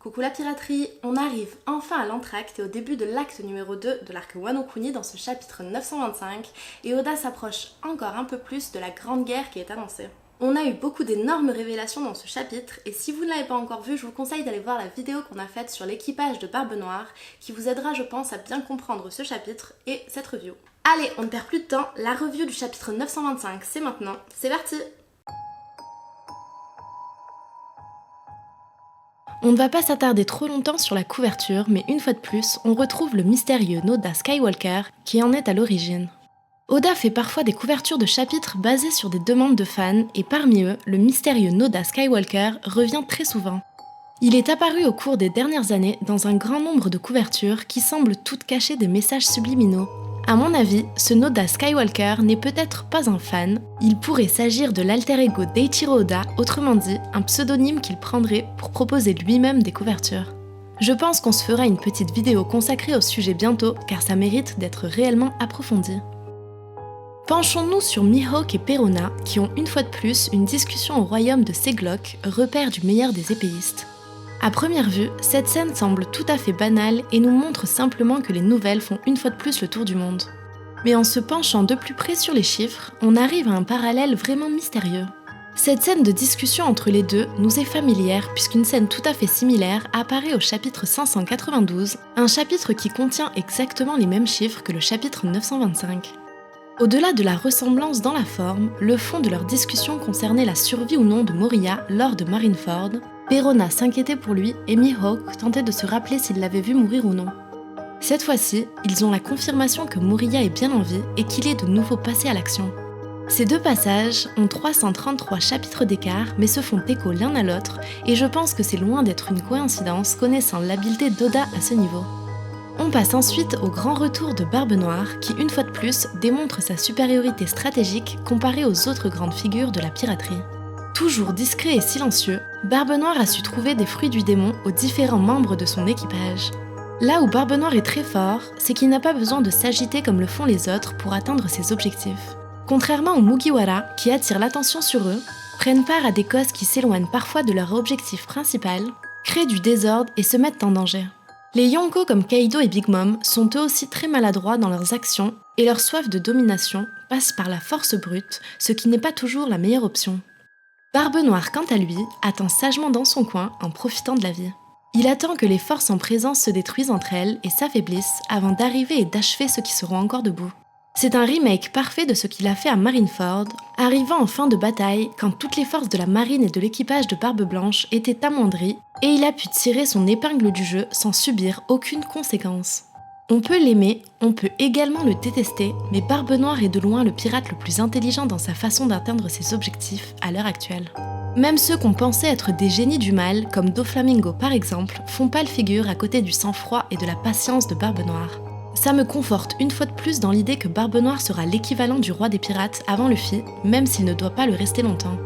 Coucou la piraterie, on arrive enfin à l'entracte et au début de l'acte numéro 2 de l'arc Wano Kuni dans ce chapitre 925 et Oda s'approche encore un peu plus de la grande guerre qui est annoncée. On a eu beaucoup d'énormes révélations dans ce chapitre et si vous ne l'avez pas encore vu, je vous conseille d'aller voir la vidéo qu'on a faite sur l'équipage de Barbe Noire qui vous aidera je pense à bien comprendre ce chapitre et cette review. Allez, on ne perd plus de temps, la review du chapitre 925 c'est maintenant, c'est parti! On ne va pas s'attarder trop longtemps sur la couverture, mais une fois de plus, on retrouve le mystérieux Noda Skywalker qui en est à l'origine. Oda fait parfois des couvertures de chapitres basées sur des demandes de fans, et parmi eux, le mystérieux Noda Skywalker revient très souvent. Il est apparu au cours des dernières années dans un grand nombre de couvertures qui semblent toutes cacher des messages subliminaux. À mon avis, ce Noda Skywalker n'est peut-être pas un fan, il pourrait s'agir de l'alter ego d'Eiichiro Oda, autrement dit, un pseudonyme qu'il prendrait pour proposer lui-même des couvertures. Je pense qu'on se fera une petite vidéo consacrée au sujet bientôt, car ça mérite d'être réellement approfondi. Penchons-nous sur Mihawk et Perona, qui ont une fois de plus une discussion au royaume de Seglok, repère du meilleur des épéistes. À première vue, cette scène semble tout à fait banale et nous montre simplement que les nouvelles font une fois de plus le tour du monde. Mais en se penchant de plus près sur les chiffres, on arrive à un parallèle vraiment mystérieux. Cette scène de discussion entre les deux nous est familière puisqu'une scène tout à fait similaire apparaît au chapitre 592, un chapitre qui contient exactement les mêmes chiffres que le chapitre 925. Au-delà de la ressemblance dans la forme, le fond de leur discussion concernait la survie ou non de Moria lors de Marineford. Perona s'inquiétait pour lui et Mihawk tentait de se rappeler s'il l'avait vu mourir ou non. Cette fois-ci, ils ont la confirmation que Moria est bien en vie et qu'il est de nouveau passé à l'action. Ces deux passages ont 333 chapitres d'écart mais se font écho l'un à l'autre et je pense que c'est loin d'être une coïncidence connaissant l'habileté d'Oda à ce niveau. On passe ensuite au grand retour de Barbe Noire qui, une fois de plus, démontre sa supériorité stratégique comparée aux autres grandes figures de la piraterie. Toujours discret et silencieux, Barbe Noire a su trouver des fruits du démon aux différents membres de son équipage. Là où Barbe Noire est très fort, c'est qu'il n'a pas besoin de s'agiter comme le font les autres pour atteindre ses objectifs. Contrairement aux Mugiwara, qui attirent l'attention sur eux, prennent part à des causes qui s'éloignent parfois de leur objectif principal, créent du désordre et se mettent en danger. Les Yonko comme Kaido et Big Mom sont eux aussi très maladroits dans leurs actions et leur soif de domination passe par la force brute, ce qui n'est pas toujours la meilleure option. Barbe Noire, quant à lui, attend sagement dans son coin en profitant de la vie. Il attend que les forces en présence se détruisent entre elles et s'affaiblissent avant d'arriver et d'achever ceux qui seront encore debout. C'est un remake parfait de ce qu'il a fait à Marineford, arrivant en fin de bataille quand toutes les forces de la marine et de l'équipage de Barbe Blanche étaient amoindries et il a pu tirer son épingle du jeu sans subir aucune conséquence. On peut l'aimer, on peut également le détester, mais Barbe Noire est de loin le pirate le plus intelligent dans sa façon d'atteindre ses objectifs à l'heure actuelle. Même ceux qu'on pensait être des génies du mal, comme Doflamingo par exemple, font pâle figure à côté du sang-froid et de la patience de Barbe Noire. Ça me conforte une fois de plus dans l'idée que Barbe Noire sera l'équivalent du roi des pirates avant Luffy, même s'il ne doit pas le rester longtemps.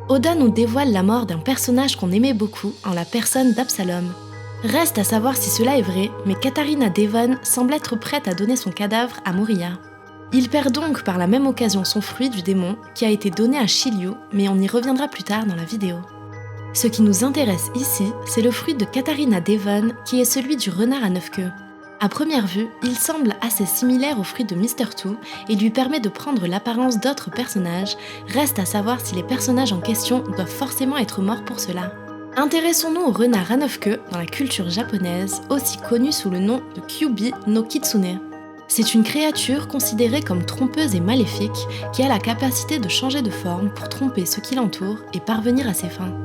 Oda nous dévoile la mort d'un personnage qu'on aimait beaucoup en la personne d'Absalom. Reste à savoir si cela est vrai, mais Katarina Devon semble être prête à donner son cadavre à Moria. Il perd donc par la même occasion son fruit du démon qui a été donné à Shiryu, mais on y reviendra plus tard dans la vidéo. Ce qui nous intéresse ici, c'est le fruit de Katarina Devon qui est celui du renard à 9 queues. À première vue, il semble assez similaire au fruit de Mr. Two et lui permet de prendre l'apparence d'autres personnages, reste à savoir si les personnages en question doivent forcément être morts pour cela. Intéressons-nous au renard à 9 queues dans la culture japonaise, aussi connu sous le nom de Kyubi no Kitsune. C'est une créature considérée comme trompeuse et maléfique qui a la capacité de changer de forme pour tromper ceux qui l'entourent et parvenir à ses fins.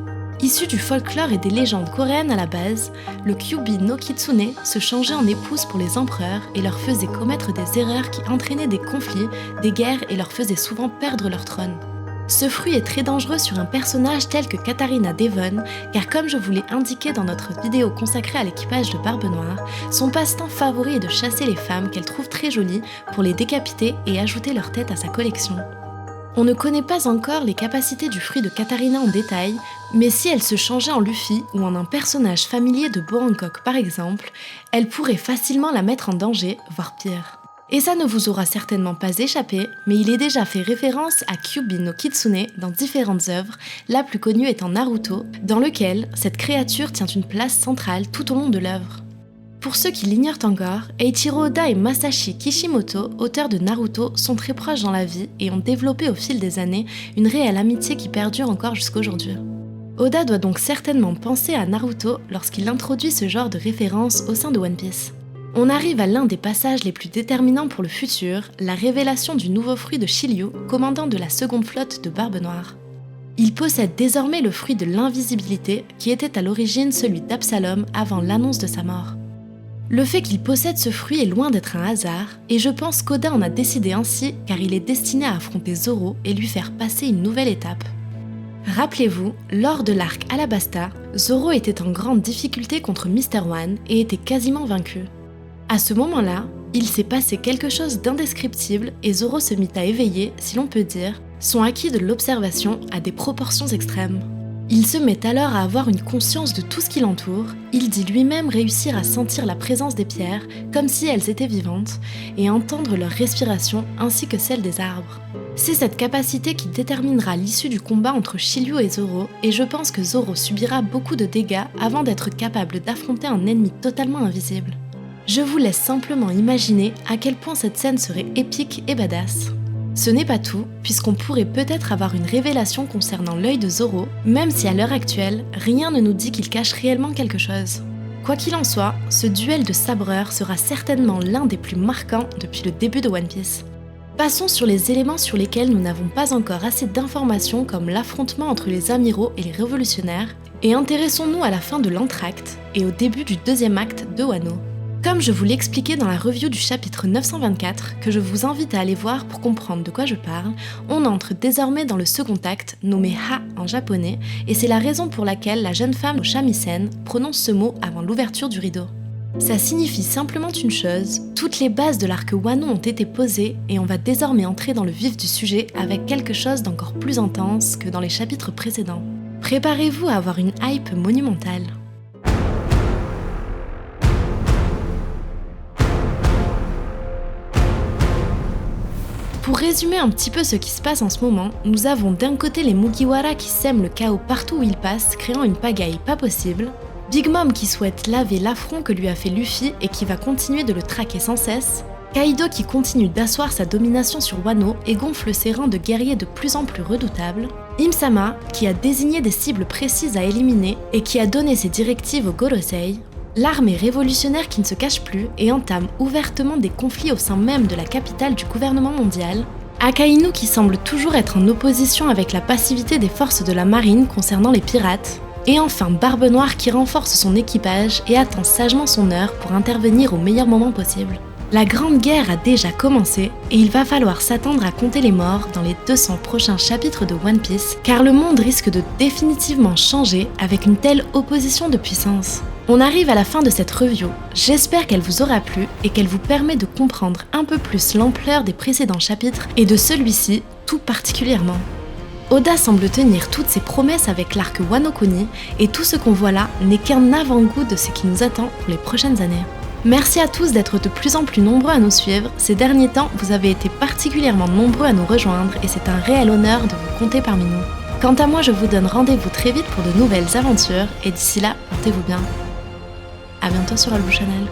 Issu du folklore et des légendes coréennes à la base, le Kyubi no Kitsune se changeait en épouse pour les empereurs et leur faisait commettre des erreurs qui entraînaient des conflits, des guerres et leur faisaient souvent perdre leur trône. Ce fruit est très dangereux sur un personnage tel que Katarina Devon, car comme je vous l'ai indiqué dans notre vidéo consacrée à l'équipage de Barbe Noire, son passe-temps favori est de chasser les femmes qu'elle trouve très jolies pour les décapiter et ajouter leur tête à sa collection. On ne connaît pas encore les capacités du fruit de Katarina en détail, mais si elle se changeait en Luffy ou en un personnage familier de Bo Hancock par exemple, elle pourrait facilement la mettre en danger, voire pire. Et ça ne vous aura certainement pas échappé, mais il est déjà fait référence à Kyuubi no Kitsune dans différentes œuvres, la plus connue étant Naruto, dans lequel cette créature tient une place centrale tout au long de l'œuvre. Pour ceux qui l'ignorent encore, Eiichiro Oda et Masashi Kishimoto, auteurs de Naruto, sont très proches dans la vie et ont développé au fil des années une réelle amitié qui perdure encore jusqu'à aujourd'hui. Oda doit donc certainement penser à Naruto lorsqu'il introduit ce genre de référence au sein de One Piece. On arrive à l'un des passages les plus déterminants pour le futur, la révélation du nouveau fruit de Shiryu, commandant de la seconde flotte de Barbe Noire. Il possède désormais le fruit de l'invisibilité qui était à l'origine celui d'Absalom avant l'annonce de sa mort. Le fait qu'il possède ce fruit est loin d'être un hasard, et je pense qu'Oda en a décidé ainsi car il est destiné à affronter Zoro et lui faire passer une nouvelle étape. Rappelez-vous, lors de l'arc Alabasta, Zoro était en grande difficulté contre Mr. One et était quasiment vaincu. À ce moment-là, il s'est passé quelque chose d'indescriptible et Zoro se mit à éveiller, si l'on peut dire, son acquis de l'observation à des proportions extrêmes. Il se met alors à avoir une conscience de tout ce qui l'entoure, il dit lui-même réussir à sentir la présence des pierres comme si elles étaient vivantes et à entendre leur respiration ainsi que celle des arbres. C'est cette capacité qui déterminera l'issue du combat entre Shiryu et Zoro et je pense que Zoro subira beaucoup de dégâts avant d'être capable d'affronter un ennemi totalement invisible. Je vous laisse simplement imaginer à quel point cette scène serait épique et badass. Ce n'est pas tout, puisqu'on pourrait peut-être avoir une révélation concernant l'œil de Zoro, même si à l'heure actuelle, rien ne nous dit qu'il cache réellement quelque chose. Quoi qu'il en soit, ce duel de sabreurs sera certainement l'un des plus marquants depuis le début de One Piece. Passons sur les éléments sur lesquels nous n'avons pas encore assez d'informations comme l'affrontement entre les amiraux et les révolutionnaires, et intéressons-nous à la fin de l'entracte et au début du deuxième acte de Wano. Comme je vous l'expliquais dans la review du chapitre 924, que je vous invite à aller voir pour comprendre de quoi je parle, on entre désormais dans le second acte, nommé Ha en japonais, et c'est la raison pour laquelle la jeune femme au shamisen prononce ce mot avant l'ouverture du rideau. Ça signifie simplement une chose, toutes les bases de l'arc Wano ont été posées et on va désormais entrer dans le vif du sujet avec quelque chose d'encore plus intense que dans les chapitres précédents. Préparez-vous à avoir une hype monumentale. Pour résumer un petit peu ce qui se passe en ce moment, nous avons d'un côté les Mugiwara qui sèment le chaos partout où ils passent, créant une pagaille pas possible, Big Mom qui souhaite laver l'affront que lui a fait Luffy et qui va continuer de le traquer sans cesse, Kaido qui continue d'asseoir sa domination sur Wano et gonfle ses rangs de guerriers de plus en plus redoutables, Im-sama qui a désigné des cibles précises à éliminer et qui a donné ses directives au Gorosei, l'armée révolutionnaire qui ne se cache plus et entame ouvertement des conflits au sein même de la capitale du gouvernement mondial, Akainu qui semble toujours être en opposition avec la passivité des forces de la marine concernant les pirates, et enfin Barbe Noire qui renforce son équipage et attend sagement son heure pour intervenir au meilleur moment possible. La Grande Guerre a déjà commencé et il va falloir s'attendre à compter les morts dans les 200 prochains chapitres de One Piece car le monde risque de définitivement changer avec une telle opposition de puissance. On arrive à la fin de cette review, j'espère qu'elle vous aura plu et qu'elle vous permet de comprendre un peu plus l'ampleur des précédents chapitres et de celui-ci tout particulièrement. Oda semble tenir toutes ses promesses avec l'arc Wano Kuni et tout ce qu'on voit là n'est qu'un avant-goût de ce qui nous attend pour les prochaines années. Merci à tous d'être de plus en plus nombreux à nous suivre, ces derniers temps vous avez été particulièrement nombreux à nous rejoindre et c'est un réel honneur de vous compter parmi nous. Quant à moi je vous donne rendez-vous très vite pour de nouvelles aventures et d'ici là, portez-vous bien. À bientôt sur Albu Channel.